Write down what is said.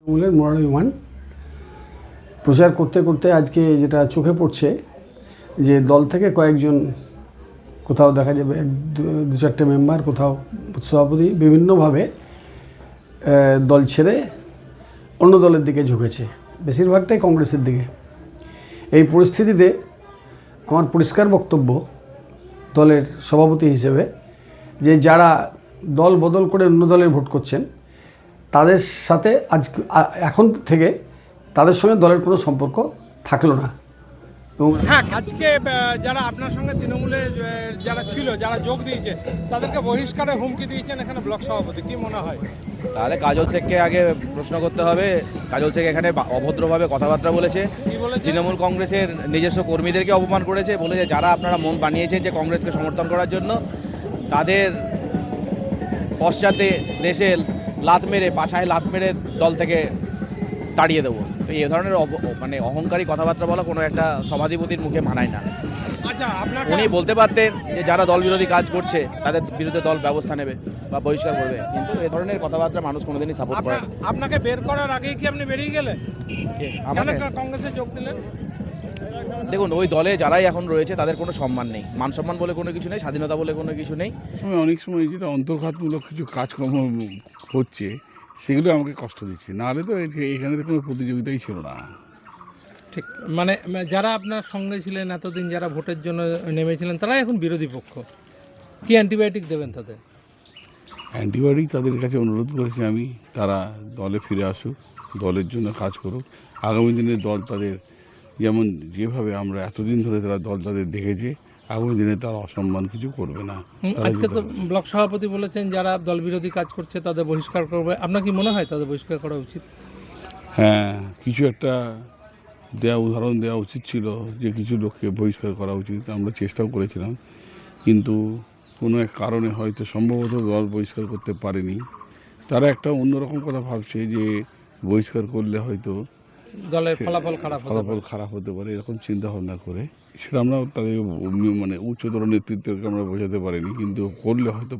তৃণমূলের মোরারইমান প্রচার করতে করতে আজকে যেটা চোখে পড়ছে যে দল থেকে কয়েকজন, কোথাও দেখা যাবে দু চারটে মেম্বার, কোথাও সভাপতি বিভিন্নভাবে দল ছেড়ে অন্য দলের দিকে ঝুঁকেছে, বেশিরভাগটাই কংগ্রেসের দিকে। এই পরিস্থিতিতে আমার পরিষ্কার বক্তব্য দলের সভাপতি হিসেবে যে যারা দল বদল করে অন্য দলের ভোট করছেন তাদের সাথে এখন থেকে তাদের সঙ্গে দলের কোনো সম্পর্ক থাকলো না। এবং হ্যাঁ, আজকে যারা আপনার সঙ্গে তৃণমূলে যারা ছিল, যারা যোগ দিয়েছে, তাদেরকে বহিষ্কারের হুমকি দিয়েছেন এখানে ব্লক সভাপতি, কি মনে হয়? তাহলে কাজল শেখকে আগে প্রশ্ন করতে হবে। কাজল শেখ এখানে অভদ্রভাবে কথাবার্তা বলেছে, তৃণমূল কংগ্রেসের নিজস্ব কর্মীদেরকে অপমান করেছে, বলেছে যারা আপনারা মন বানিয়েছেন যে কংগ্রেসকে সমর্থন করার জন্য, তাদের পশ্চাতে দেশে লাত মেরে, পাছায় লাত মেরে দল থেকে তাড়িয়ে দেবো। তো এই ধরনের মানে অহংকারী কথাবার্তা বলা কোনো একটা সভাধিপতির মুখে মানায় না। আচ্ছা, উনি বলতে পারতেন যে যারা দল বিরোধী কাজ করছে তাদের বিরুদ্ধে দল ব্যবস্থা নেবে বা বহিষ্কার করবে, কিন্তু এ ধরনের কথাবার্তা মানুষ কোনোদিনই সাপোর্ট করে না। আপনাকে বের করার আগেই কি আপনি বেরিয়ে গেলেন? কংগ্রেসে যোগ দিলেন? দেখুন, ওই দলে যারাই এখন রয়েছে তাদের কোনো সম্মান নেই, মান সম্মান বলে কোনো কিছু নেই, স্বাধীনতা বলে কোনো কিছু নেই। অনেক সময় যেটা অন্তর্ঘাতমূলক কিছু কাজকর্ম হচ্ছে সেগুলো আমাকে কষ্ট দিচ্ছে, নাহলে তো এখানে কোনো প্রতিযোগিতাই ছিল না। ঠিক, মানে যারা আপনার সঙ্গে ছিলেন এতদিন, যারা ভোটের জন্য নেমেছিলেন, তারা এখন বিরোধী পক্ষ, কি অ্যান্টিবায়োটিক দেবেন তাদের? অ্যান্টিবায়োটিক তাদের কাছে অনুরোধ করেছি আমি, তারা দলে ফিরে আসুক, দলের জন্য কাজ করুক। আগামী দিনে দল তাদের, যেমন যেভাবে আমরা এতদিন ধরে তারা দল তাদের দেখেছে, আগামী দিনে তারা অসম্মান কিছু করবে না। আজকে তো ব্লক সভাপতি বলেছেন যারা দল বিরোধী কাজ করছে তাদের বহিষ্কার করবে। আপনার কি মনে হয় তাদের বহিষ্কার করা উচিত? হ্যাঁ, কিছু একটা উদাহরণ দেওয়া উচিত ছিল যে কিছু লোককে বহিষ্কার করা উচিত। আমরা চেষ্টাও করেছিলাম, কিন্তু কোনো এক কারণে হয়তো সম্ভবত দল বহিষ্কার করতে পারেনি। তারা একটা অন্যরকম কথা ভাবছে যে বহিষ্কার করলে হয়তো দলের ফলাফল খারাপ হতে পারে, এরকম চিন্তা ভাবনা করে। সেটা আমরা তাদের মানে উচ্চতর নেতৃত্বকে আমরা বোঝাতে পারিনি, কিন্তু করলে হয়তো